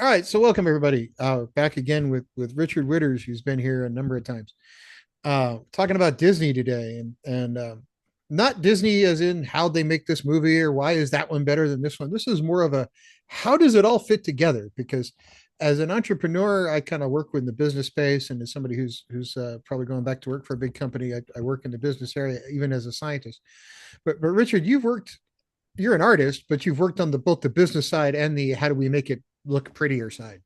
All right, so welcome everybody. Back again with Richard Witters, who's been here a number of times. Talking about Disney today, and not Disney as in how they make this movie or why is that one better than this one. This is more of a how does it all fit together? Because as an entrepreneur, I kind of work in the business space, and as somebody who's probably going back to work for a big company, I work in the business area, even as a scientist. But Richard, you've worked. You're an artist, but you've worked on the both the business side and the how do we make it look prettier side.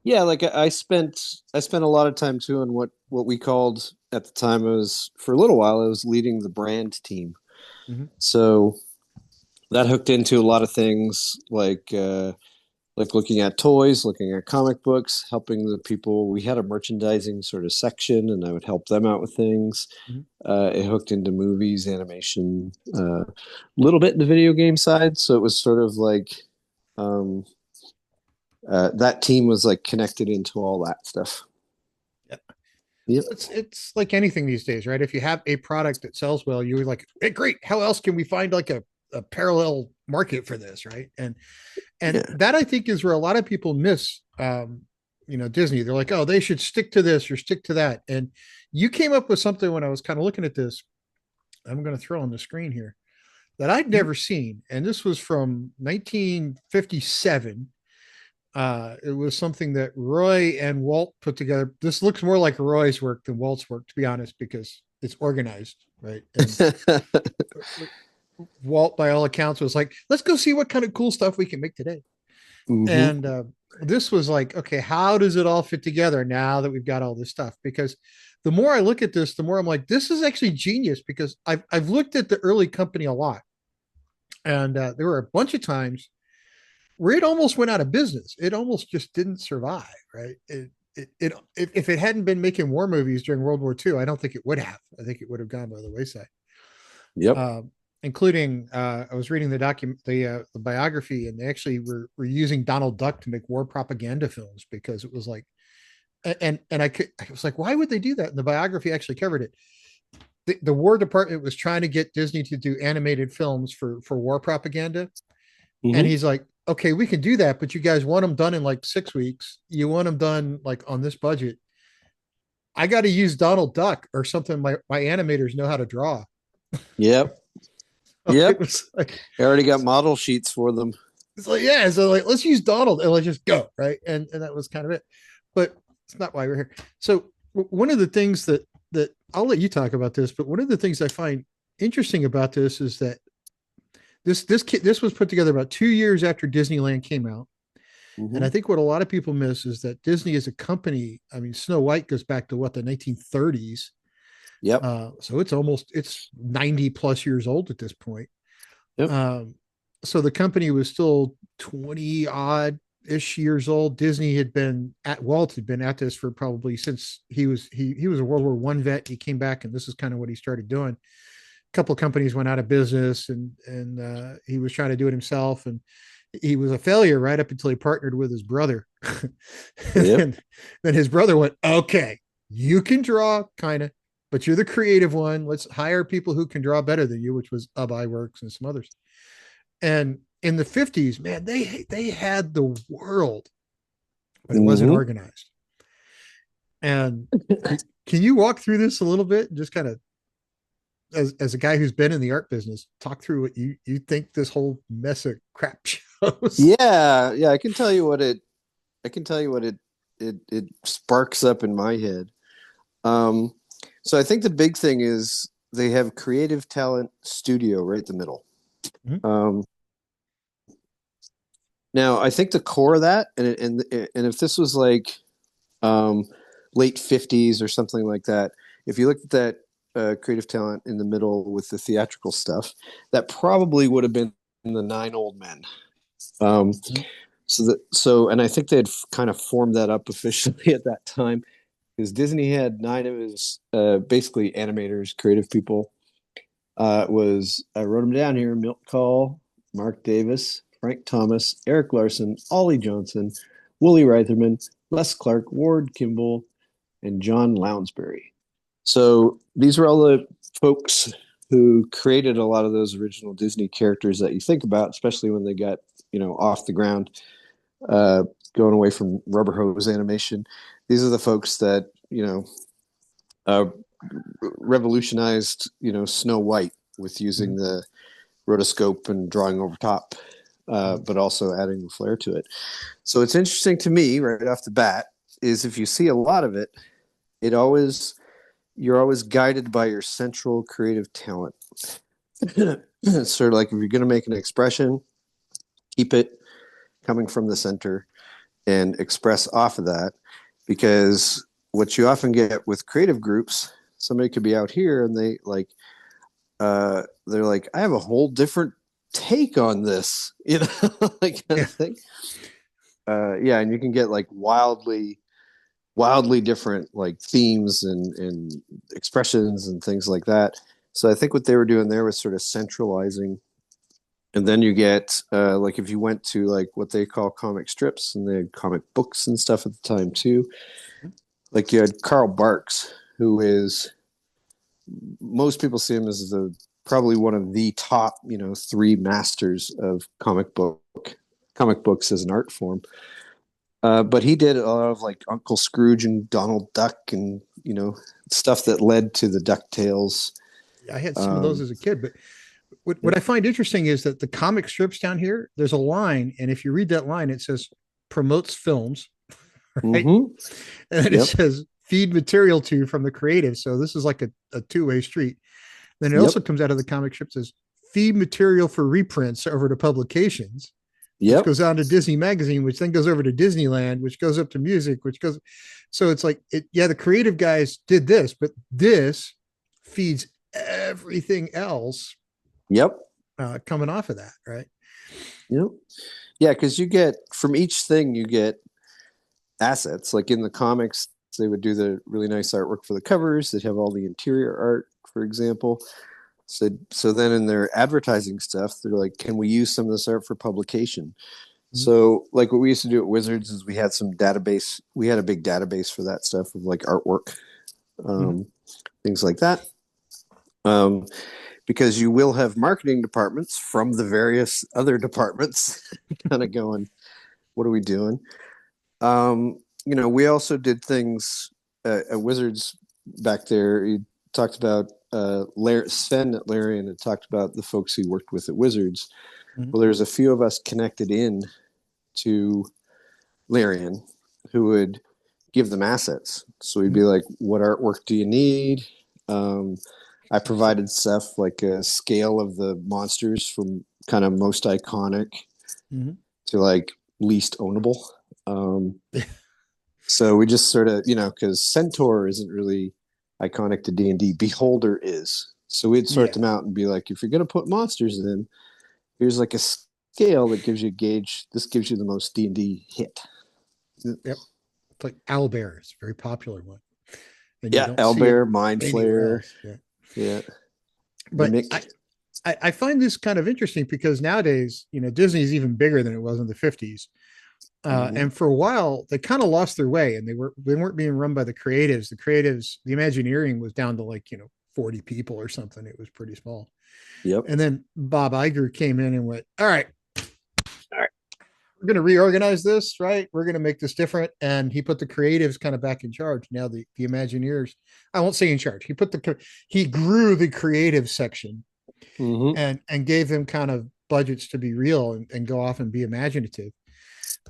Yeah, like I spent a lot of time too on what we called at the time. I was for a little while I was leading the brand team. Mhm. So that hooked into a lot of things like looking at toys, looking at comic books, helping the people. We had a merchandising sort of section, and I would help them out with things. Mhm. It hooked into movies, animation, a little bit in the video game side. So it was sort of like um, that team was like connected into all that stuff. Yeah. Yep. So it's like anything these days, right? If you have a product that sells well, you're like, hey, great. How else can we find like a parallel market for this, right? And Yeah. that I think is where a lot of people miss Disney. They're like, oh, they should stick to this or stick to that. And you came up with something when I was kind of looking at this. I'm going to throw on the screen here that I'd never seen. And this was from 1957. It was something that Roy and Walt put together. This looks more like Roy's work than Walt's work, to be honest, because it's organized, right? And Walt, by all accounts, was like, let's go see what kind of cool stuff we can make today. hmm And this was like, okay, how does it all fit together now that we've got all this stuff? Because the more I look at this, the more I'm like, this is actually genius because I've looked at the early company a lot, and there were a bunch of times where it almost went out of business. It almost just didn't survive, right? If it hadn't been making war movies during World War II, I don't think it would have. I think it would have gone by the wayside. Yep. Uh, Including, I was reading the biography, and they actually were using Donald Duck to make war propaganda films because it was like, I was like, why would they do that? And the biography actually covered it. The War Department was trying to get Disney to do animated films for war propaganda, and hmm he's like, okay, we can do that, but you guys want them done in like 6 weeks. You want them done like on this budget. I got to use Donald Duck or something my animators know how to draw. Yep. It Yep. was like, I already got model sheets for them. it's like, yeah, so like, let's use Donald and let's just go. Right. And that was kind of it. But it's not why we're here. So one of the things that I'll let you talk about this, but one of the things I find interesting about this is that this was put together about 2 years after Disneyland came out. And hmm I think what a lot of people miss is that Disney as a company, I mean, Snow White goes back to what, the 1930s. Yep. So it's 90 plus years old at this point. Yep. Um, so the company was still 20 odd ish years old. Disney had been at Walt had been at this for probably since he was a World War One vet. He came back and this is kind of what he started doing. A couple of companies went out of business and he was trying to do it himself, and he was a failure right up until he partnered with his brother. Yep. And then his brother went, okay, you can draw kind of, but you're the creative one. Let's hire people who can draw better than you, which was Works and some others. And in the 50s, man, they had the world, but it wasn't hmm organized. And can you walk through this a little bit and just kind of, as a guy who's been in the art business, talk through what you think this whole mess of crap shows? Yeah. Yeah. I can tell you what it sparks up in my head. Um, so I think the big thing is they have creative talent studio right in the middle. Mhm. Um, Now I think the core of that, and if this was like um, late 50s or something like that. If you looked at that creative talent in the middle with the theatrical stuff, that probably would have been the Nine Old Men. Um, and I think they'd kind of formed that up officially at that time because Disney had nine of his basically animators, creative people. I wrote them down here: Milt Kahl, Mark Davis, Frank Thomas, Eric Larson, Ollie Johnson, Willie Reitherman, Les Clark, Ward Kimball, and John Lounsbury. So these were all the folks who created a lot of those original Disney characters that you think about, especially when they got off the ground. uh, going away from rubber hose animation. These are the folks that uh, revolutionized Snow White with using Mhm. the rotoscope and drawing over top, Mhm. but also adding the flair to it. So it's interesting to me right off the bat is if you see a lot of it, it always you're always guided by your central creative talent. Sort of like if you're going to make an expression, keep it coming from the center and express off of that. Because what you often get with creative groups, somebody could be out here and they're like, I have a whole different take on this, like kind Yeah. of thing. Yeah, and you can get like wildly different like themes and expressions and things like that. So I think what they were doing there was sort of centralizing. And then you get like if you went to like what they call comic strips, and they had comic books and stuff at the time too. Like you had Carl Barks, who is most people see him as the probably one of the top three masters of comic books as an art form. But he did a lot of like Uncle Scrooge and Donald Duck and stuff that led to the DuckTales. I had some of those Um, as a kid, but what yep. I find interesting is that the comic strips down here, there's a line, and if you read that line, it says promotes films, right? Mm-hmm. And then it Yep. says feed material to from the creative. So this is like a two-way street. Then it also Yep. comes out of the comic strips as feed material for reprints over to publications, which Yep. goes on to Disney Magazine, which then goes over to Disneyland, which goes up to music, which goes. So it's like, yeah, the creative guys did this, but this feeds everything else Yep. coming off of that, right? Yep. Yeah, because you get from each thing you get assets. Like in the comics, they would do the really nice artwork for the covers. They'd have all the interior art, for example. So then in their advertising stuff, they're like, can we use some of this art for publication? Mhm. So like what we used to do at Wizards is we had some database. We had a big database for that stuff of like artwork, Mhm. um, things like that. Um, because you will have marketing departments from the various other departments kind of going, what are we doing? We also did things at Wizards back there. He talked about Sven at Larian had talked about the folks he worked with at Wizards. Mhm. Well, there's a few of us connected in to Larian who would give them assets. So we'd be Mhm. like, what artwork do you need? Um, I provided stuff like a scale of the monsters from kind of most iconic Mhm. to like least ownable. Um, so we just sort of, because Centaur isn't really iconic to D&D. Beholder is. So we'd sort Yeah. them out and be like, if you're going to put monsters in, here's like a scale that gives you a gauge. This gives you the most D&D hit. Yep. It's like owlbear. It's a very popular one, and you Yeah, don't see it Owlbear, Mind anywhere Flayer, else. Yeah. yeah, But Mimic. I find this kind of interesting because nowadays, Disney is even bigger than it was in the 50s. Mm-hmm. And for a while, they kind of lost their way, and they weren't being run by the creatives. The creatives, the Imagineering was down to like 40 people or something. It was pretty small. Yep. And then Bob Iger came in and went, all right, we're going to reorganize this, right? We're going to make this different. And he put the creatives kind of back in charge. Now the Imagineers, I won't say in charge. He grew the creative section Mm-hmm. and gave them kind of budgets to be real and go off and be imaginative.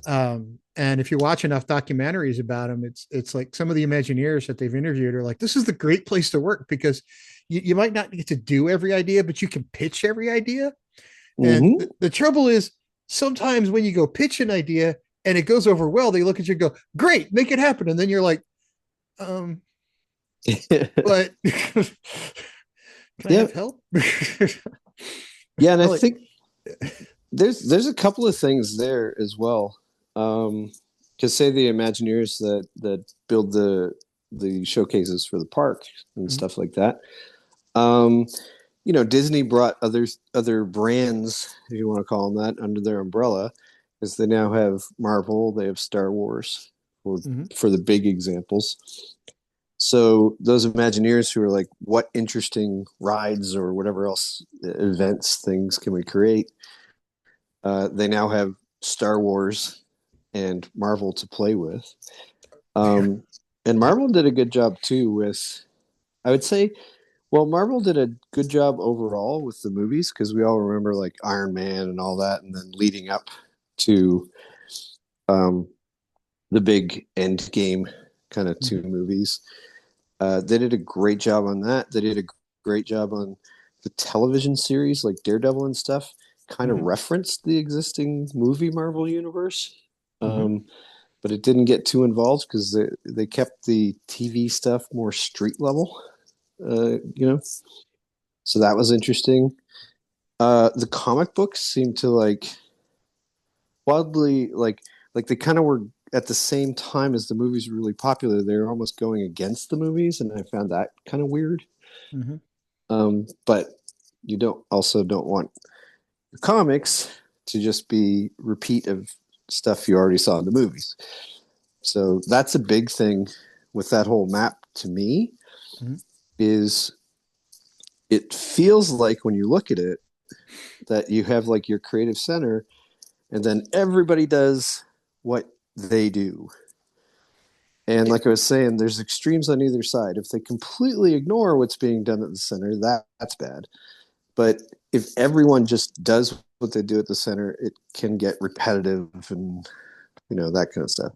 And if you watch enough documentaries about him, it's like some of the Imagineers that they've interviewed are like, this is the great place to work because you might not get to do every idea, but you can pitch every idea. And Mm-hmm. the trouble is sometimes when you go pitch an idea and it goes over well, they look at you and go, great, make it happen. And then you're like, um, but can I Yeah. have help? Yeah, and I like, think there's a couple of things there as well. Because say the Imagineers that build the showcases for the park and mm-hmm. stuff like that. Um, Disney brought other brands, if you want to call them that, under their umbrella, because they now have Marvel, they have Star Wars, Mm-hmm. for the big examples. So those Imagineers who are like, what interesting rides or whatever else events things can we create? They now have Star Wars and Marvel to play with. Yeah. Um, and Marvel did a good job too with, I would say, well, Marvel did a good job overall with the movies because we all remember like Iron Man and all that, and then leading up to um, the big end game kind of two Mhm. movies. They did a great job on that. They did a great job on the television series, like Daredevil and stuff. Kind of Mhm. referenced the existing movie Marvel universe, Mhm. um, but it didn't get too involved because they kept the TV stuff more street level. You know, so that was interesting. The comic books seem to wildly like they kind of were at the same time as the movies were really popular. They were almost going against the movies, and I found that kind of weird. Mhm. But you don't want the comics to just be repeat of stuff you already saw in the movies. So that's a big thing with that whole map to me Mhm. is it feels like when you look at it that you have like your creative center and then everybody does what they do. And Yeah. like I was saying, there's extremes on either side. If they completely ignore what's being done at the center, that's bad. But if everyone just does what they do at the center, it can get repetitive and that kind of stuff.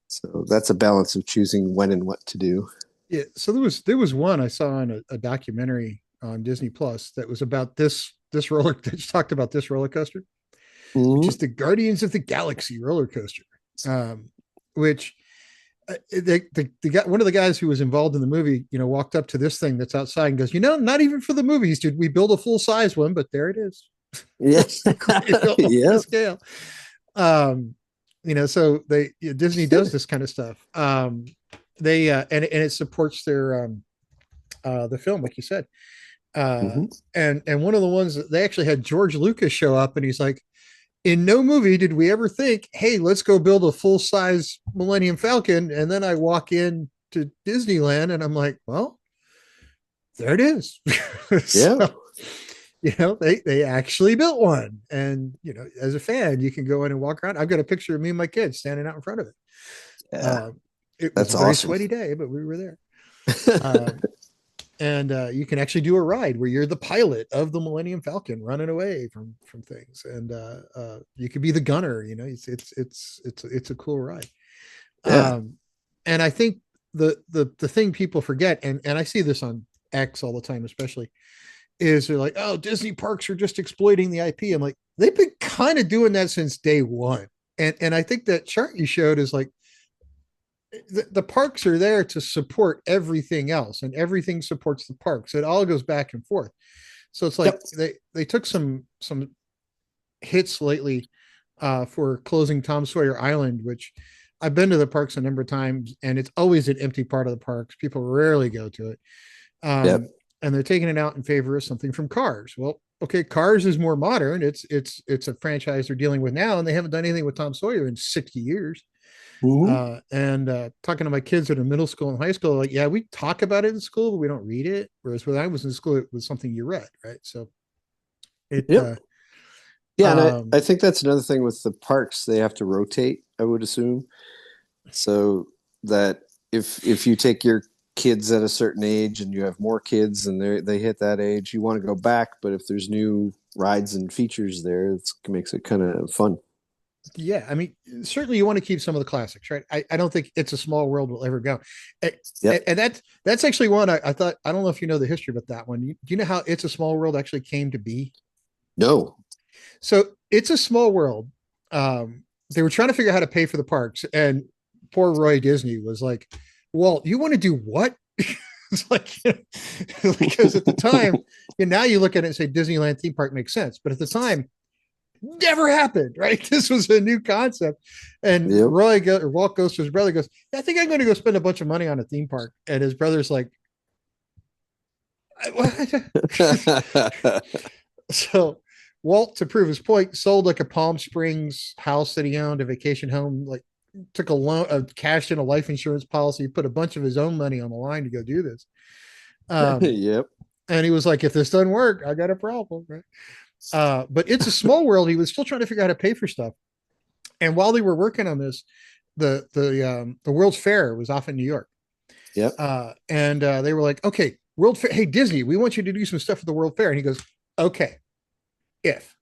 So that's a balance of choosing when and what to do. Yeah. So there was one I saw on a documentary on Disney Plus that was about this roller that talked about this roller coaster, which is Mm-hmm. the Guardians of the Galaxy roller coaster. Which the guy, one of the guys who was involved in the movie, walked up to this thing that's outside and goes, not even for the movies did we build a full size one, but there it is. Yeah. Built to Yep. scale. Um, so Disney does this kind of stuff. They and it supports their the film, like you said. Uh, Mm-hmm. and one of the ones that they actually had George Lucas show up, and he's like, in no movie did we ever think, hey, let's go build a full size Millennium Falcon. And then I walk in to Disneyland and I'm like, well, there it is. Yeah. So, they actually built one. And, as a fan, you can go in and walk around. I've got a picture of me and my kids standing out in front of it. Yeah. Uh, it was That's a very awesome. sweaty day, but we were there. Um, and you can actually do a ride where you're the pilot of the Millennium Falcon running away from things, and you could be the gunner. It's a cool ride. Yeah. Um, and I think the thing people forget, and I see this on X all the time, especially, is they're like, oh, Disney parks are just exploiting the IP. I'm like, they've been kind of doing that since day one. And I think that chart you showed is like the parks are there to support everything else, and everything supports the parks. It all goes back and forth. So it's like Yep. they took some hits lately for closing Tom Sawyer Island, which I've been to the parks a number of times, and it's always an empty part of the parks. People rarely go to it, Yep. and they're taking it out in favor of something from Cars. Well, okay, Cars is more modern. It's a franchise they're dealing with now, and they haven't done anything with Tom Sawyer in 60 years. Mm-hmm. And talking to my kids that are middle school and high school, like, yeah, we talk about it in school, but we don't read it. Whereas when I was in school, it was something you read, right? So it, Yep. Yeah, and I um, think that's another thing with the parks. They have to rotate, I would assume, so that if you take your kids at a certain age and you have more kids and they hit that age, you want to go back. But if there's new rides and features there, it makes it kind of fun. yeah, I mean, certainly you want to keep some of the classics, right? I don't think It's a Small World will ever go. And, Yep. and that's actually one I thought, I don't know if you know the history about that one. Do you know how It's a Small World actually came to be? No. So It's a Small World. They were trying to figure out how to pay for the parks, and poor Roy Disney was like, "Walt, you want to do what?" It's like, because at the time, now you look at it and say Disneyland theme park makes sense, but at the time, never happened, right? This was a new concept, and Yep. Walt goes to his brother, goes, yeah, "I think I'm going to go spend a bunch of money on a theme park," and his brother's like, "What?" So Walt, to prove his point, sold like a Palm Springs house that he owned, a vacation home, like took a loan, cashed in a life insurance policy, put a bunch of his own money on the line to go do this. Um, Yep. and he was like, if this doesn't work, I got a problem, right? But It's a Small World. He was still trying to figure out how to pay for stuff. And while they were working on this, the World's Fair was off in New York, Yep. and they were like, "Okay, World Fair, hey Disney, we want you to do some stuff for the World Fair." And he goes, "Okay, if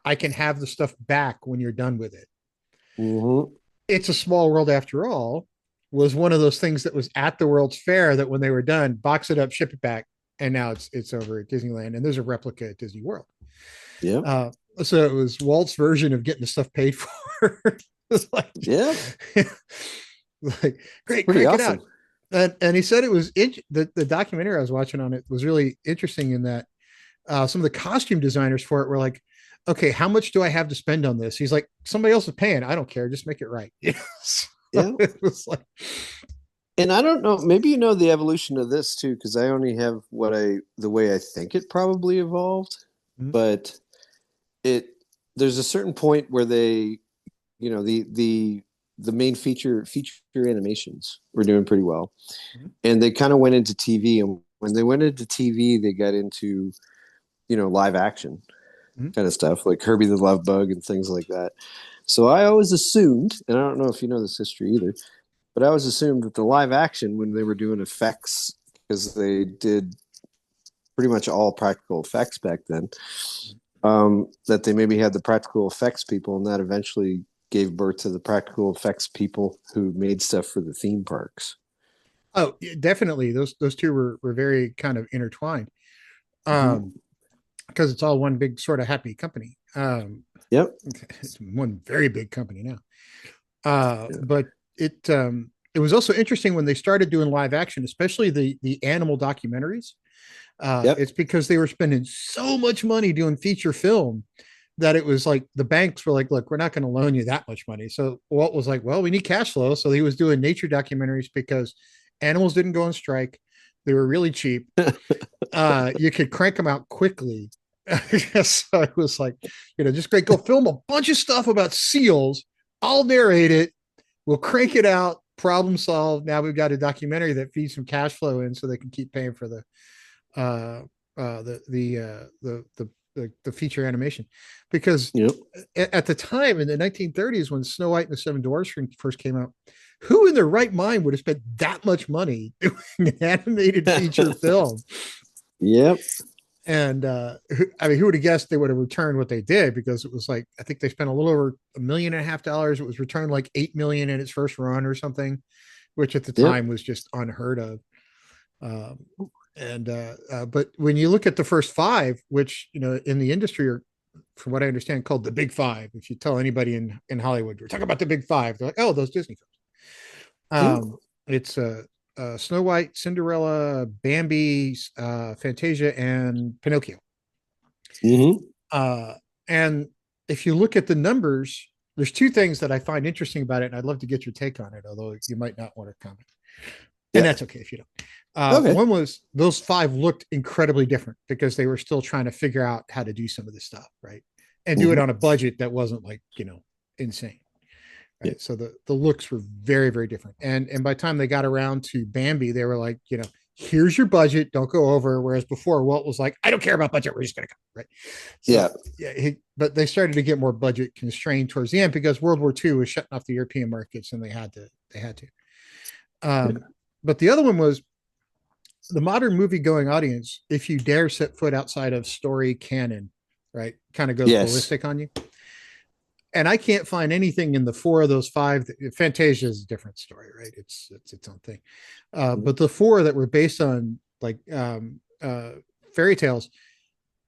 I can have the stuff back when you're done with it." Mm-hmm. It's a Small World After All was one of those things that was at the World's Fair that when they were done, box it up, ship it back, and now it's over at Disneyland, and there's a replica at Disney World. Yep. Uh, so it was Walt's version of getting the stuff paid for. It's like, Yep. like, great, Pretty crank it awesome. out. And he said it was the documentary I was watching on it was really interesting in that some of the costume designers for it were like, okay, how much do I have to spend on this? He's like, somebody else is paying. I don't care. Just make it right. Yes. Yeah. It was like, And I don't know, maybe you know the evolution of this too, because I only have the way I think it probably evolved, mm-hmm, but it there's a certain point where they, the main feature animations were doing pretty well, mm-hmm, and they kind of went into TV, and when they went into TV, they got into live action mm-hmm. kind of stuff like Herbie the Love Bug and things like that. So I always assumed, and I don't know if you know this history either, but I always assumed that the live action, when they were doing effects, because they did pretty much all practical effects back then, that they maybe had the practical effects people, and that eventually gave birth to the practical effects people who made stuff for the theme parks. Oh, yeah, definitely. Those two were very kind of intertwined. Mm-hmm. Um, because it's all one big sort of happy company. Yep. It's one very big company now. Yeah. But it was also interesting when they started doing live action, especially the animal documentaries. Yep. It's because they were spending so much money doing feature film that it was like the banks were like, look, we're not going to loan you that much money. So Walt was like, well, we need cash flow. So he was doing nature documentaries because animals didn't go on strike. They were really cheap. You could crank them out quickly. So it was like, just great. Go film a bunch of stuff about seals. I'll narrate it. We'll crank it out. Problem solved. Now we've got a documentary that feeds some cash flow in, so they can keep paying for the feature animation. Because Yep. at the time in the 1930s, when Snow White and the Seven Dwarfs first came out, who in their right mind would have spent that much money doing an animated feature film? Yep. And I mean, who would have guessed they would have returned what they did? Because it was like, I think they spent a little over $1.5 million. It was returned like 8 million in its first run or something, which at the Yep. time was just unheard of. Um, but when you look at the first five, which in the industry are, from what I understand, called the Big Five. If you tell anybody in Hollywood, we're talking about the Big Five, they're like, oh, those Disney films. Ooh. It's Snow White, Cinderella, Bambi, Fantasia, and Pinocchio. Mm-hmm. Uh, and if you look at the numbers, there's two things that I find interesting about it, and I'd love to get your take on it, although you might not want to comment. And Yeah. that's okay if you don't. Okay. One was those five looked incredibly different because they were still trying to figure out how to do some of this stuff, right? And do it Mm-hmm. on a budget that wasn't like, insane. Yeah. Right. So the looks were very, very different. And by the time they got around to Bambi, they were like, here's your budget, don't go over. Whereas before Walt was like, I don't care about budget, we're just gonna go. Right. So Yeah. yeah, but they started to get more budget constrained towards the end because World War II was shutting off the European markets and they had to. Yeah. But the other one was the modern movie going audience, if you dare set foot outside of story canon, right, kind of goes Yes. ballistic on you. And I can't find anything in the four of those five. Fantasia is a different story, right? It's its own thing. But the four that were based on like fairy tales,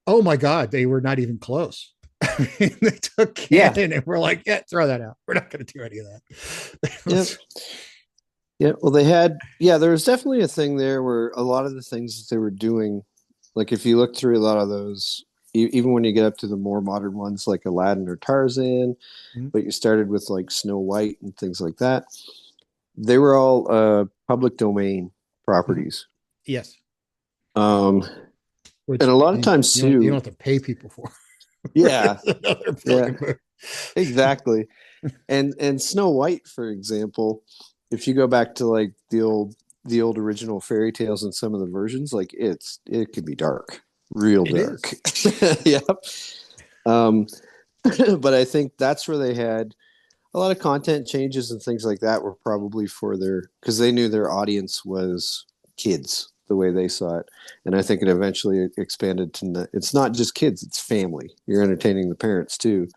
oh my God, they were not even close. I mean, they took Yeah. canon and we're like, yeah, throw that out. We're not going to do any of Yep. that. Yeah. Well, they had, yeah, there was definitely a thing there where a lot of the things that they were doing, like if you look through a lot of those, even when you get up to the more modern ones like Aladdin or Tarzan, but you started with like Snow White and things like that, they were all public domain properties. Yes. Um, Which and a lot of times you don't too, have to pay people for. yeah, Another yeah, fucking exactly. And Snow White, for example, if you go back to like the old original fairy tales and some of the versions, like it could be dark, real It dark. is. Yep. Um, but I think that's where they had. a lot of content changes and things like that were probably for their, because they knew their audience was kids the way they saw it. And I think it eventually expanded to, it's not just kids, it's family. You're entertaining the parents too,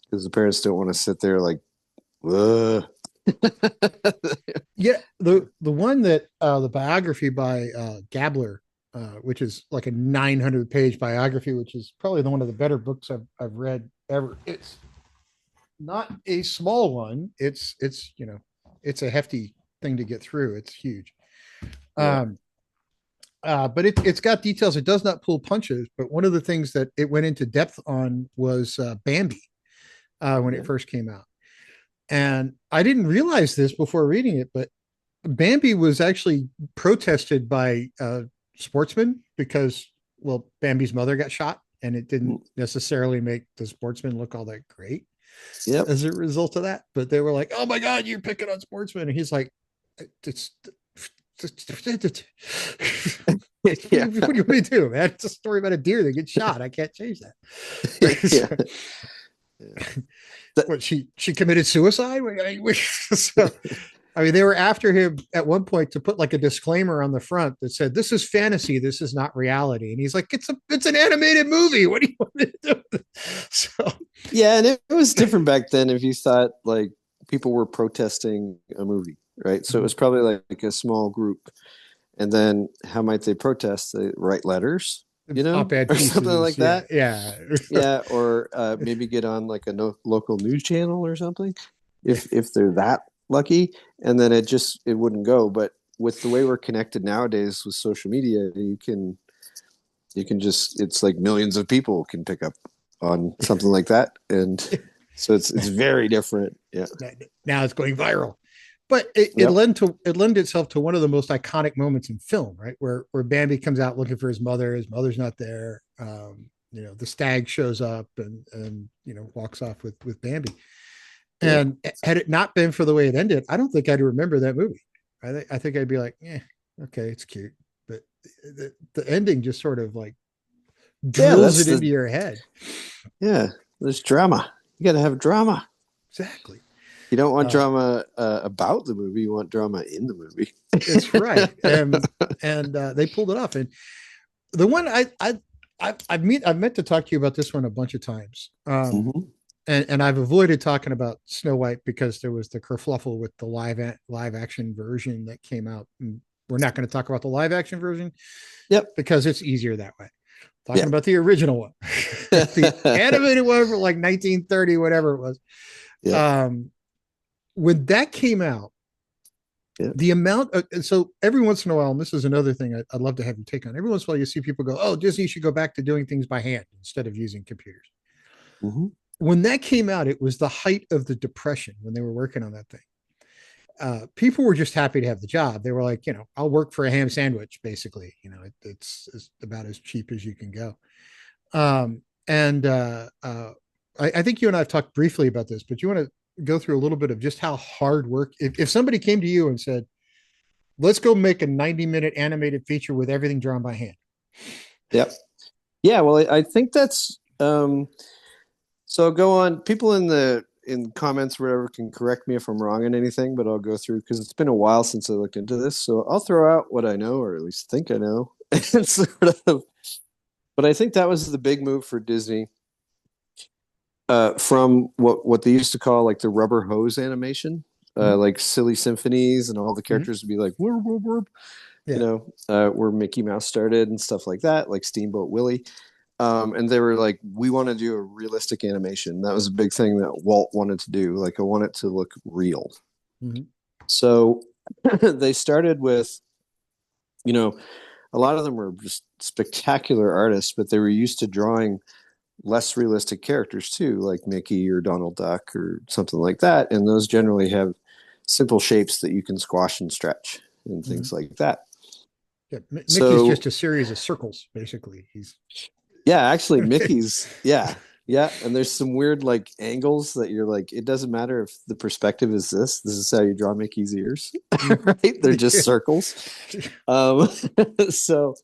because the parents don't want to sit there like, ugh. Yeah, the one that the biography by Gabler, which is like a 900-page biography, which is probably one of the better books I've read ever. It's not a small one. It's it's a hefty thing to get through. It's huge. Yeah. Um, but it's got details. It does not pull punches. But one of the things that it went into depth on was Bambi when it Yeah. first came out. And I didn't realize this before reading it, but Bambi was actually protested by sportsmen because, well, Bambi's mother got shot, and it didn't necessarily make the sportsman look all that great Yep. as a result of that. But they were like, "Oh my God, you're picking on sportsmen," and he's like, "It's." Yeah. What do you want me to do, man? It's a story about a deer that gets shot. I can't change Yeah. that. That, What, she committed suicide? So, I mean, they were after him at one point to put like a disclaimer on the front that said, "This is fantasy. This is not reality." And he's like, it's an animated movie. What do you want me to do?" So yeah, and it was different back then if you thought like people were protesting a movie, right? So it was probably like a small group. And then how might they protest? They write letters, op-ed or something pieces, like yeah, that. yeah. Yeah, or maybe get on like a local news channel or something, Yeah. if they're that lucky. And then it wouldn't go. But with the way we're connected nowadays with social media, you can just, it's like millions of people can pick up on something like that, and so it's very different. Yeah. Now it's going viral. But it Yep. lent itself to one of the most iconic moments in film, right? Where Bambi comes out looking for his mother. His mother's not there. The stag shows up and walks off with Bambi. Yeah. And had it not been for the way it ended, I don't think I'd remember that movie. I think I'd be like, yeah, okay, it's cute, but the ending just sort of like Yeah. drills it into your head. Yeah. There's drama. You got to have drama. Exactly. You don't want Uh, drama about the movie. You want drama in the movie. it's right, and they pulled it off. And the one I've meant to talk to you about this one a bunch of times. Mm-hmm. And I've avoided talking about Snow White because there was the kerfluffle with the live action version that came out. And we're not going to talk about the live action version Yep. because it's easier that way. Talking Yeah. about the original one, the animated one from like 1930, whatever it was. Yeah. Um, when that came out, Yeah. the amount of, so every once in a while, and this is another thing I'd love to have you take on. Every once in a while, you see people go, "Oh, Disney should go back to doing things by hand instead of using computers." Mm-hmm. When that came out, it was the height of the depression when they were working on that thing. People were just happy to have the job. They were like, I'll work for a ham sandwich, basically. It's about as cheap as you can go. And I think you and I have talked briefly about this, but you want to go through a little bit of just how hard work. If somebody came to you and said, "Let's go make a 90-minute animated feature with everything drawn by hand." Yep. Yeah. Well, I think that's so go on. People in comments, whatever, can correct me if I'm wrong in anything, but I'll go through because it's been a while since I looked into this. So I'll throw out what I know, or at least think I know. And sort of, but I think that was the big move for Disney, from what they used to call like the rubber hose animation, Mm-hmm. like silly symphonies, and all the Mm-hmm. characters would be like, "Whoop, whoop, whoop," Yeah. where Mickey Mouse started and stuff like that, like Steamboat Willie. And they were like, "We want to do a realistic animation." That was a big thing that Walt wanted to do. Like, I want it to look real. Mm-hmm. So they started with, a lot of them were just spectacular artists, but they were used to drawing less realistic characters too, like Mickey or Donald Duck or something like that. And those generally have simple shapes that you can squash and stretch and Mm-hmm. things like that. Yeah. Mickey's So just a series of circles, basically. He's yeah, actually Mickey's, yeah. Yeah, and there's some weird like angles that you're like, it doesn't matter if the perspective is this. This is how you draw Mickey's ears, right? They're just circles. Um, so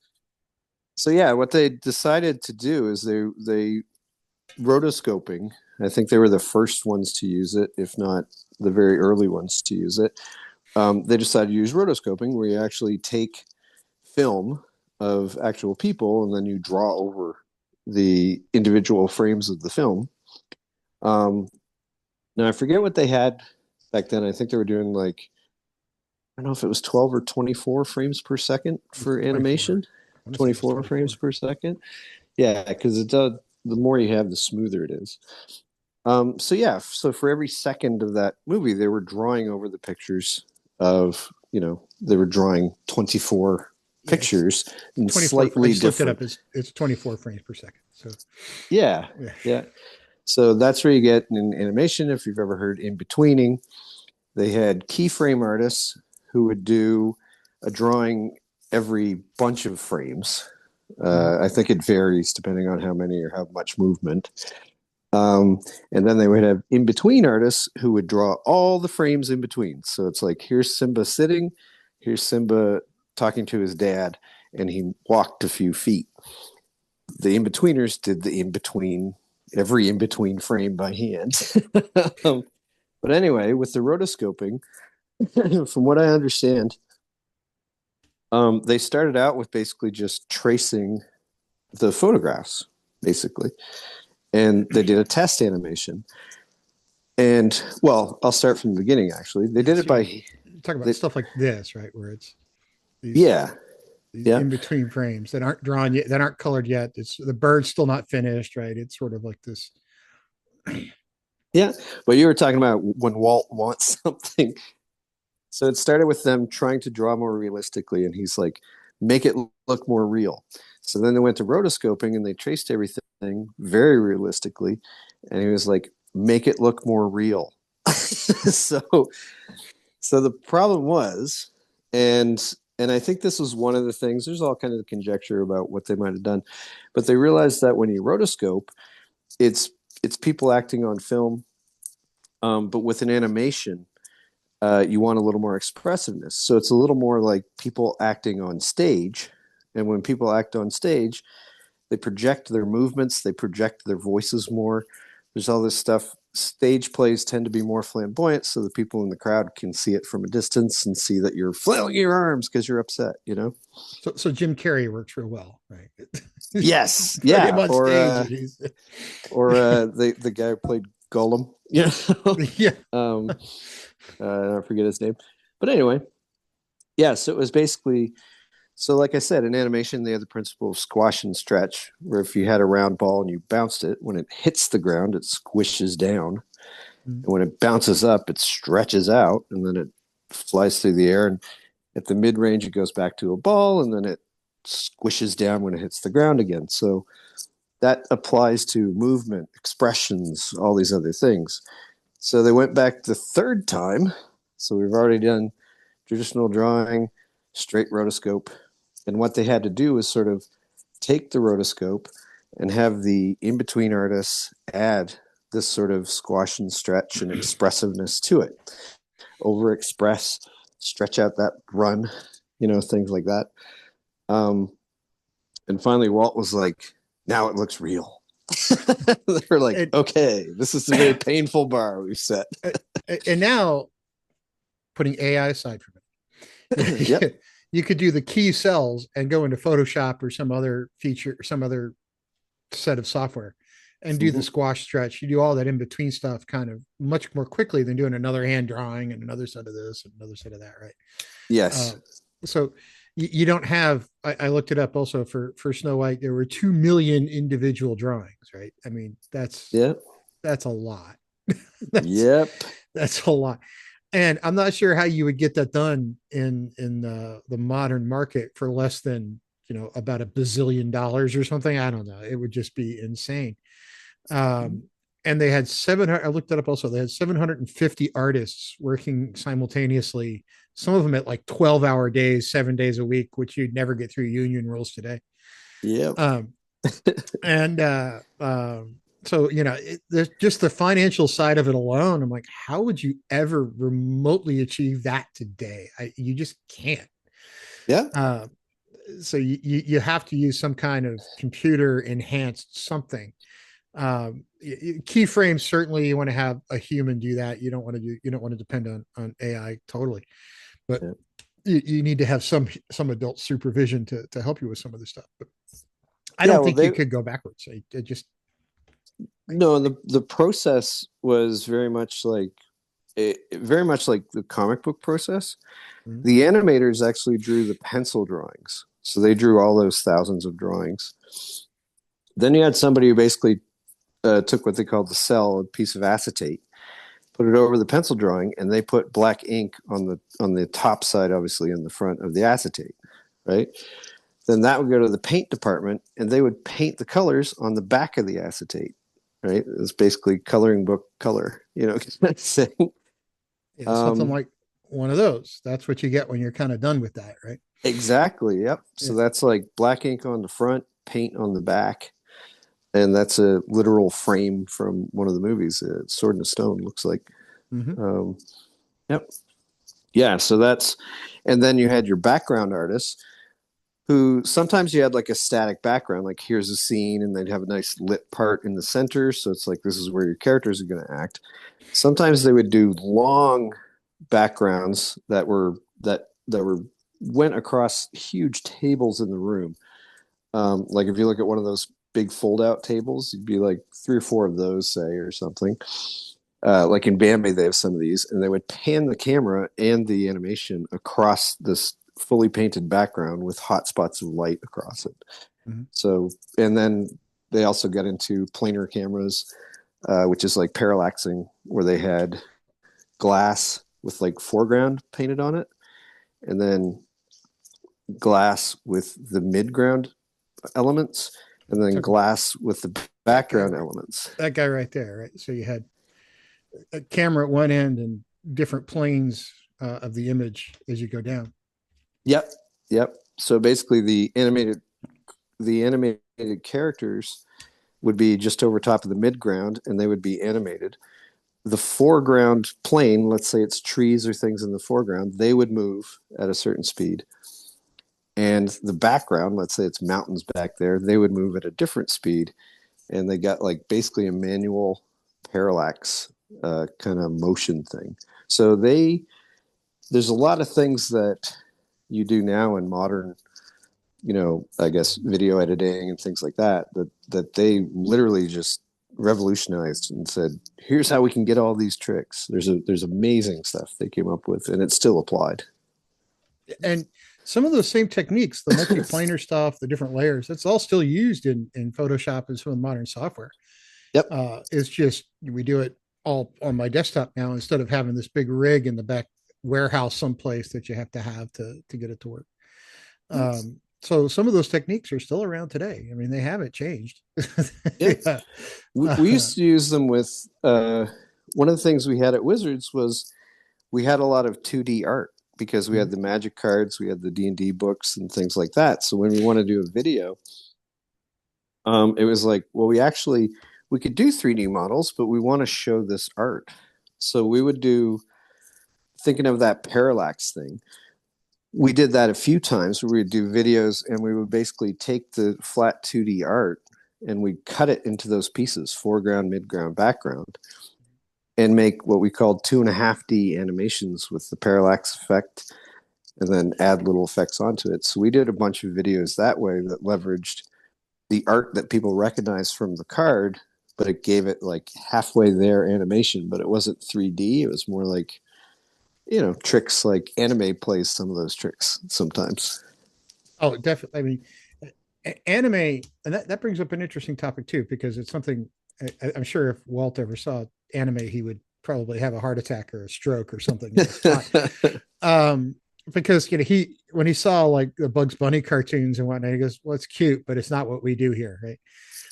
so yeah, what they decided to do is they rotoscoping. I think they were the first ones to use it, if not the very early ones to use it. They decided to use rotoscoping, where you actually take film of actual people and then you draw over the individual frames of the film. Um, Now I forget what they had back then. I think they were doing like, I don't know if it was 12 or 24 frames per second It's for 24. animation. I want to say it was 24 frames 24. per second. Yeah, because it does. The more you have, the smoother it is. So yeah, so for every second of that movie, they were drawing over the pictures of, they were drawing 24 Yeah, it's pictures and 24. I slightly just looked it up. different. It's 24 frames per second. So Yeah, yeah. yeah. So that's where you get in animation. If you've ever heard in betweening, they had keyframe artists who would do a drawing every bunch of frames. Mhm. I think it varies depending on how many or how much movement. Um, and then they would have in between artists who would draw all the frames in between. So it's like, here's Simba sitting, here's Simba talking to his dad, and he walked a few feet. The in betweeners did the in between, every in between frame by hand. But anyway, with the rotoscoping, from what I understand, they started out with basically just tracing the photographs, basically, and they did a test animation. And well, I'll start from the beginning. Actually, they did Yes, it by, you talk about they, stuff like this, right? Where it's these yeah, these yeah, in between frames that aren't drawn yet, that aren't colored yet. It's the bird's still not finished, right? It's sort of like this. yeah. But you were talking about when Walt wants something. So it started with them trying to draw more realistically, and he's like, make it look more real. So then they went to rotoscoping and they traced everything very realistically, and he was like, make it look more real. so so the problem was, and I think this was one of the things. There's all kind of conjecture about what they might have done, but they realized that when you rotoscope, it's it's people acting on film, but with an animation, you want a little more expressiveness. So it's a little more like people acting on stage. And when people act on stage, they project their movements, they project their voices more. There's all this stuff. Stage plays tend to be more flamboyant, so the people in the crowd can see it from a distance and see that you're flailing your arms because you're upset, you know? So Jim Carrey works real well, right? Yes, Put him yeah. on stage, and he's The guy who played Gollum, you know? yeah. I forget his name. But anyway, yeah, so it was basically, so like I said, in animation, they have the principle of squash and stretch, where if you had a round ball and you bounced it, when it hits the ground, it squishes down. And when it bounces up, it stretches out and then it flies through the air. And at the mid range, it goes back to a ball and then it squishes down when it hits the ground again. So that applies to movement, expressions, all these other things. So they went back the third time. So we've already done traditional drawing, straight rotoscope. And what they had to do was sort of take the rotoscope and have the in between artists add this sort of squash and stretch and expressiveness to it. Over express, stretch out that run, things like that. Um, and finally, Walt was like, now it looks real. They're like, and, okay, this is a very painful bar we've set. and now putting AI aside from Yep. it, you could do the key cells and go into Photoshop or some other feature, some other set of software and do the Mm-hmm. squash stretch. You do all that in between stuff kind of much more quickly than doing another hand drawing and another set of this and another set of that, right? Uh, Yes. so you don't have. I looked it up also for Snow White. There were 2 million individual drawings, right? I mean, Yep. that's a lot. that's Yep. that's a lot. And I'm not sure how you would get that done in the modern market for less than about $1 billion or something. I don't know. It would just be insane. Um, and they had 700. I looked that up also. They had 750 artists working simultaneously. Some of them at like 12-hour days, 7 days a week, which you'd never get through union rules today. Yep. Um, and so there's just the financial side of it alone. I'm like, how would you ever remotely achieve that today? You just can't. Yeah. uh, so you have to use some kind of computer enhanced something. Keyframes, certainly you want to have a human do that. You don't want to depend on AI totally, but Yeah, you need to have some adult supervision to help you with some of this stuff. But I yeah. don't Well, think you they could go backwards. I just no. The process was very much like the comic book process. mm, The animators actually drew the pencil drawings, so they drew all those thousands of drawings. Then you had somebody who basically took what they called the cell, a piece of acetate, put it over the pencil drawing, and they put black ink on the top side, obviously in the front of the acetate, right? Then that would go to the paint department, and they would paint the colors on the back of the acetate, right? It's basically coloring book color, kind of thing. yeah, something Um, like one of those. That's what you get when you're kind of done with that, right? exactly. Yep. Yeah. So that's like black ink on the front, paint on the back, and that's a literal frame from one of the movies. Sword in a Stone looks like. Mm-hmm. Um, yep. Yeah. And then you had your background artists who sometimes you had like a static background, like here's a scene, and they'd have a nice lit part in the center. So it's like this is where your characters are going to act. Sometimes they would do long backgrounds that were went across huge tables in the room. Like if you look at one of those big fold out tables, you'd be like three or four of those, say, or something. Like in Bambi, they have some of these, and they would pan the camera and the animation across this fully painted background with hot spots of light across it. Mm-hmm. So, and then they also got into planar cameras, which is like parallaxing, where they had glass with like foreground painted on it, and then glass with the midground elements, and then Talking about glass with the that guy background right, elements. that guy right there, right? So you had a camera at one end and different planes of the image as you go down. Yep, yep. So basically, the animated characters would be just over top of the midground, and they would be animated. The foreground plane, let's say it's trees or things in the foreground, they would move at a certain speed. And the background, let's say it's mountains back there, they would move at a different speed. And they got like basically a manual parallax kind of motion thing. So there's a lot of things that you do now in modern, I guess video editing and things like that they literally just revolutionized and said, here's how we can get all these tricks. There's amazing stuff they came up with, and it's still applied. And some of those same techniques, the multiplanar stuff, the different layers, it's all still used in Photoshop and some of the modern software. Yep. It's just we do it all on my desktop now instead of having this big rig in the back warehouse someplace that you have to get it to work. So some of those techniques are still around today. I mean, they haven't changed. Yeah. Yeah. We used to use them with one of the things we had at Wizards was we had a lot of 2D art because we had the magic cards, we had the D&D books and things like that. So when we want to do a video, it was like, well, we could do 3D models, but we want to show this art. So we would do, thinking of that parallax thing, we did that a few times where we'd do videos and we would basically take the flat 2D art and we'd cut it into those pieces, foreground, midground, background, and make what we called 2.5D animations with the parallax effect and then add little effects onto it. So we did a bunch of videos that way that leveraged the art that people recognize from the card, but it gave it like halfway there animation, but it wasn't 3D. It was more like, tricks like anime plays some of those tricks sometimes. Oh, definitely. I mean, anime, and that brings up an interesting topic too, because it's something I'm sure if Walt ever saw anime, he would probably have a heart attack or a stroke or something in the spot. Um, because he when he saw like the Bugs Bunny cartoons and whatnot, he goes, "Well, it's cute, but it's not what we do here, right?"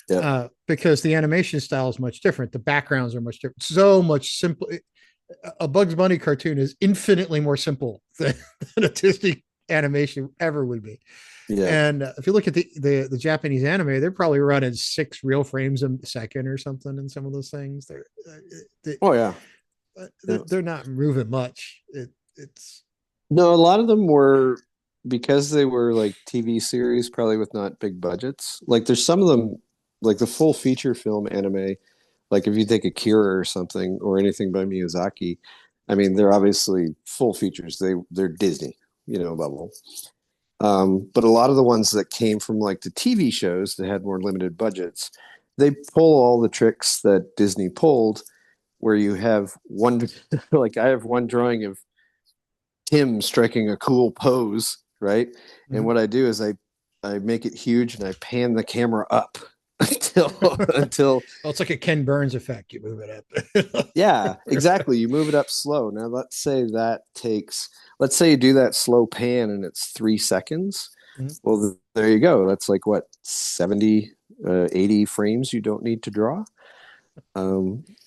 Yep. Because the animation style is much different. The backgrounds are much different. So much simple. A Bugs Bunny cartoon is infinitely more simple than a Disney animation ever would be. Yeah. And if you look at the Japanese anime, they're probably running 6 real frames a second or something in some of those things. Oh yeah. Yeah. They're not moving much. It's No, a lot of them were because they were like TV series, probably with not big budgets. Like there's some of them. like the full feature film anime, like if you take Akira or something or anything by Miyazaki, I mean, they're obviously full features. They're Disney, level. But a lot of the ones that came from like the TV shows that had more limited budgets, they pull all the tricks that Disney pulled, where you have one, like I have one drawing of Tim striking a cool pose, right? And Mhm. what I do is I make it huge and I pan the camera up until Well, it's like a Ken Burns effect. You move it yeah, up. exactly. You move it up slow. Now let's say you do that slow pan and it's 3 seconds. Mhm. Well, there you go. That's like what, 70, 80 frames you don't need to draw.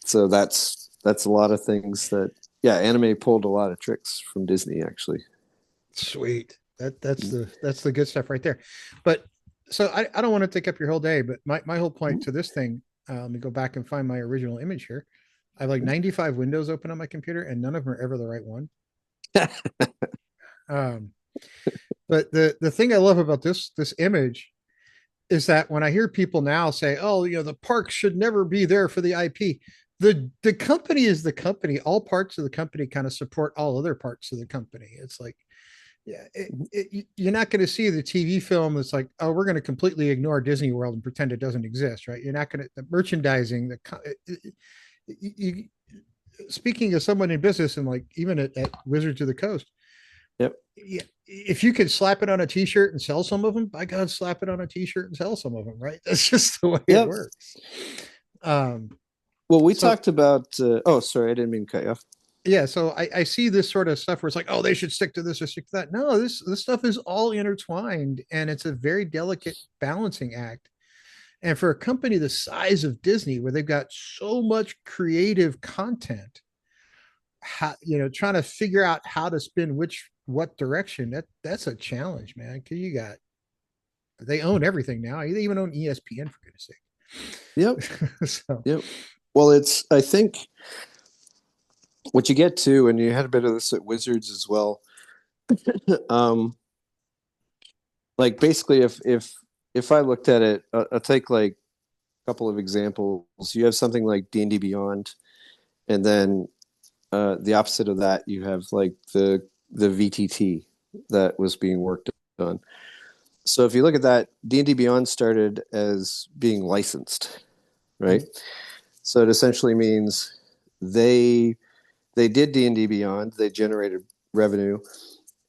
So that's a lot of things that, yeah, anime pulled a lot of tricks from Disney actually. Sweet. That's the good stuff right there. But so I don't want to take up your whole day, but my whole point to this thing, let me go back and find my original image here. I have like 95 windows open on my computer, and none of them are ever the right one. Um, but the thing I love about this image is that when I hear people now say, "Oh, the park should never be there for the IP," the company is the company. All parts of the company kind of support all other parts of the company. It's like, yeah, you're not going to see the TV film that's like, oh, we're going to completely ignore Disney World and pretend it doesn't exist, right? You're not going to the merchandising. You, speaking as someone in business and like even at Wizards of the Coast, Yep. if you could slap it on a T-shirt and sell some of them, by God, slap it on a T-shirt and sell some of them, right? That's just the way it Yep. works. Um, Well, we so talked about. Oh, sorry, I didn't mean to cut you off. yeah, so I see this sort of stuff where it's like, oh, they should stick to this or stick to that. No, this stuff is all intertwined, and it's a very delicate balancing act. And for a company the size of Disney, where they've got so much creative content, trying to figure out how to spin what direction, that's a challenge, man. Because they own everything now. They even own ESPN, for goodness Yep. sake. So Yep. Well, I think what you get to, and you had a bit of this at Wizards as well. um, like basically, if I looked at it, I'll take like a couple of examples. You have something like D&D Beyond, and then the opposite of that, you have like the VTT that was being worked on. So if you look at that, D&D Beyond started as being licensed, right? mhm. So it essentially means they they did D&D Beyond, they generated revenue,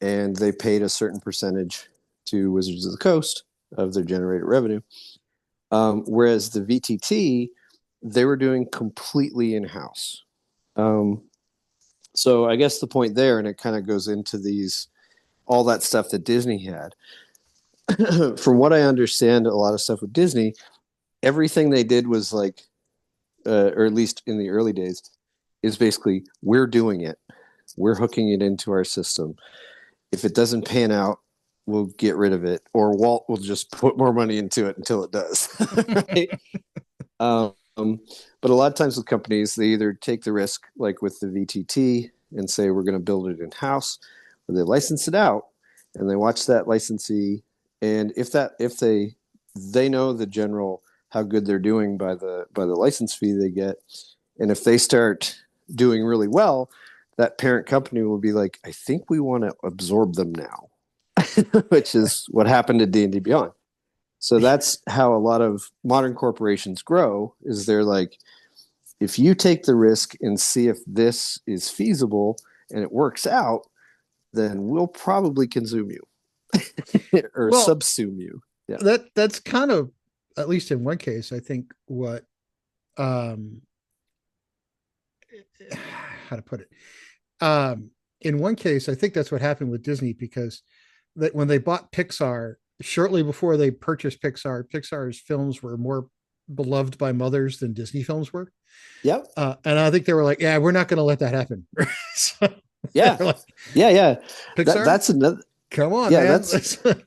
and they paid a certain percentage to Wizards of the Coast of their generated revenue. Whereas the VTT, they were doing completely in house. Um, so I guess the point there, and it kind of goes into all that stuff that Disney had. From what I understand, a lot of stuff with Disney, everything they did was like, or at least in the early days, is basically we're doing it, we're hooking it into our system. If it doesn't pan out, we'll get rid of it, or Walt will just put more money into it until it does. Right? Um, but a lot of times with companies, they either take the risk, like with the VTT, and say we're going to build it in house, or they license it out and they watch that licensee, and if they know the general how good they're doing by the license fee they get, and if they start doing really well, that parent company will be like, I think we want to absorb them now, which is what happened to D&D Beyond. So that's how a lot of modern corporations grow, is they're like, if you take the risk and see if this is feasible and it works out, then we'll probably consume you or Well, subsume you. Yeah. that's kind of, at least in one case, I think what um how to put it. In one case, I think that's what happened with Disney, because that when they bought Pixar, shortly before they purchased Pixar's films were more beloved by mothers than Disney films were. Yep. And I think they were like, yeah, we're not going to let that happen. So Yeah. they're like, Yeah. Yeah. Pixar, That's another. come on, Yeah. man.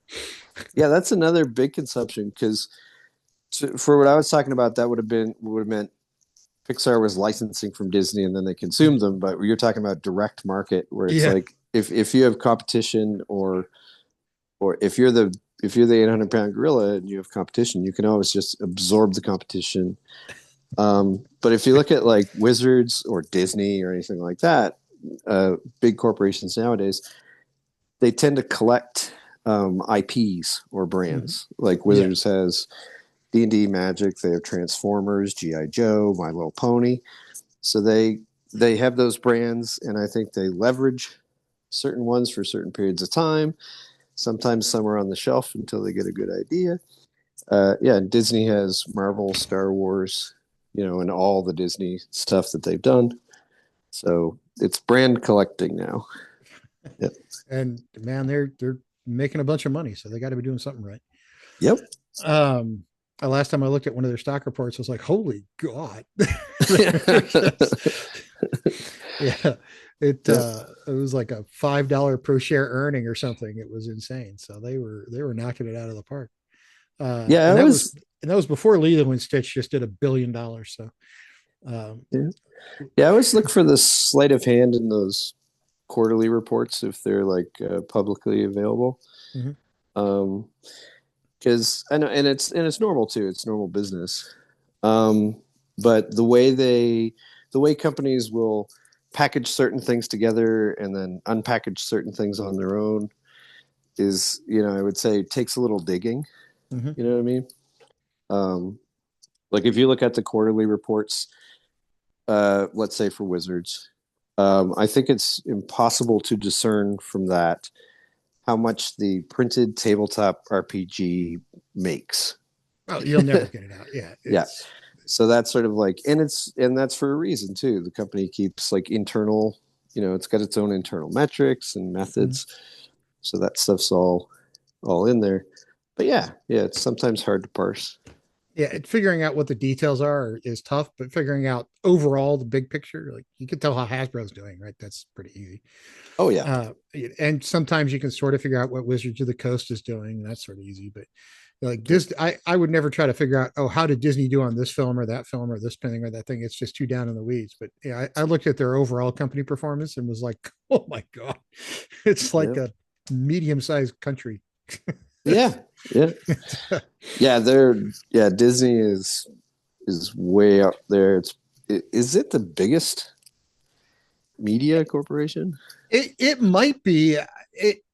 That's another big consumption, because for what I was talking about, that would have meant Pixar was licensing from Disney and then they consumed them. But you're talking about direct market, where it's Yeah. like if you have competition, or Or if you're the 800-pound gorilla and you have competition, you can always just absorb the competition. But if you look at like Wizards or Disney or anything like that, big corporations nowadays, they tend to collect IPs or Mhm. brands. Like Yeah. Wizards has D&D, Magic, they have Transformers, GI Joe, My Little Pony. So they have those brands, and I think they leverage certain ones for certain periods of time. Sometimes some are on the shelf until they get a good idea. Yeah, Disney has Marvel, Star Wars, and all the Disney stuff that they've done. So it's brand collecting now. Yep. And man, they're making a bunch of money, so they got to be doing something right. Yep. Um, last time I looked at one of their stock reports, I was like, "Holy God!" Yeah, it was like a $5 per share earning or something. It was insane. So they were knocking it out of the park. Yeah, And I that was was. and that was before Lilo and Stitch just did $1 billion. So um, Yeah. Yeah, I always look for the sleight of hand in those quarterly reports if they're like publicly available. mhm. Um, because I know, and it's normal too. It's normal business. Um, but the way companies will package certain things together and then unpackage certain things on their own is, I would say takes a little digging. Mhm. You know what I mean? Um, like if you look at the quarterly reports, let's say for Wizards, I think it's impossible to discern from that how much the printed tabletop RPG makes. Oh, you'll never get it out. Yeah, Yeah. it's So that's sort of like, and that's for a reason too. The company keeps like internal, it's got its own internal metrics and mhm. methods. So that stuff's all in there. But yeah, it's sometimes hard to parse. Yeah. Figuring out what the details are is tough, but figuring out overall the big picture, like you can tell how Hasbro's doing, right? That's pretty easy. Oh yeah, Uh, and sometimes you can sort of figure out what Wizards of the Coast is doing. That's sort of easy, but like yeah, Disney, I would never try to figure out, oh, how did Disney do on this film or that film or this thing or that thing? It's just too down in the weeds. But yeah, I looked at their overall company performance and was like, oh my God, it's like yeah, a medium sized country. yeah, yeah, yeah. Disney is way up there. Is it the biggest media corporation? It might be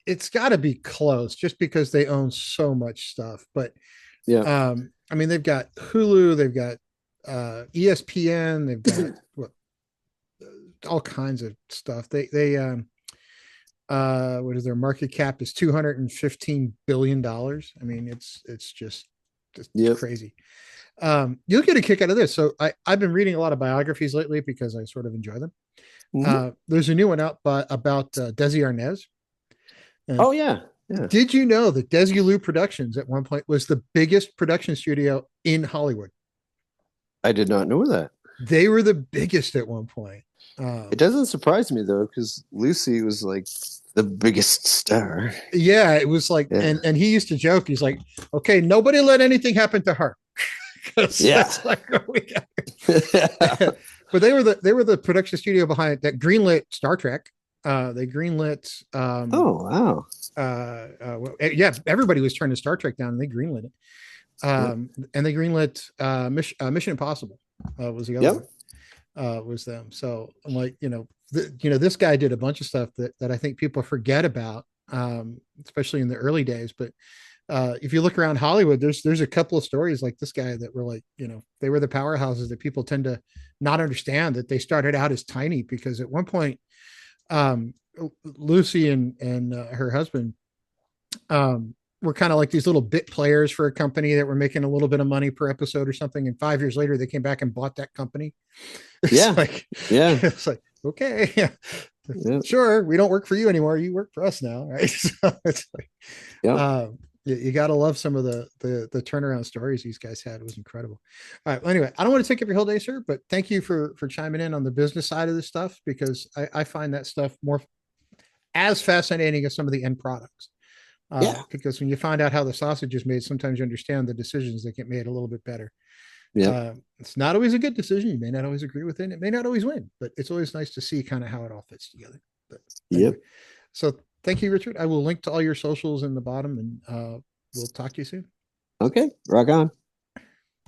it's got to be close just because they own so much stuff. But Yeah, I mean, they've got Hulu, they've got ESPN, they've got what all kinds of stuff. They what is their market cap is $215 billion. I mean, it's just yep. crazy. You'll get a kick out of this. So I've been reading a lot of biographies lately because I sort of enjoy them. Mm-hmm. There's a new one out about Desi Arnaz. And Oh yeah, yeah. did you know that Desilu Productions at one point was the biggest production studio in Hollywood? I did not know that. They were the biggest at one point. It Um, doesn't surprise me though, because Lucy was like the biggest star. yeah, it was like, Yeah, and he used to joke. He's like, "Okay, nobody let anything happen to her," because yeah, that's like what we got. But they were the production studio behind that greenlit Star Trek. They greenlit Oh wow. yeah, everybody was turning Star Trek down and they greenlit it. Yep. And they greenlit Mission Impossible was the other Yep. one. Was them. So I'm like, this guy did a bunch of stuff that I think people forget about, especially in the early days. But if you look around Hollywood, there's a couple of stories like this guy that were like, they were the powerhouses that people tend to not understand that they started out as tiny because at one point, um, Lucy and her husband were kind of like these little bit players for a company that were making a little bit of money per episode or something. And 5 years later, they came back and bought that company. It's Yeah. like, Yeah. it's like, okay, yeah, Yeah. sure, we don't work for you anymore. You work for us now, right? So it's like, Yep. you got to love some of the turnaround stories these guys had. It was incredible. All right. Well, anyway, I don't want to take up your whole day, sir, but thank you for chiming in on the business side of this stuff because I find that stuff more as fascinating as some of the end products. Yeah. Because when you find out how the sausage is made, sometimes you understand the decisions that get made a little bit better. Yep. It's not always a good decision. You may not always agree with it. It may not always win, but it's always nice to see kind of how it all fits together. But anyway, Yep. so Thank you, Richard. I will link to all your socials in the bottom, and we'll talk to you soon. Okay, rock on.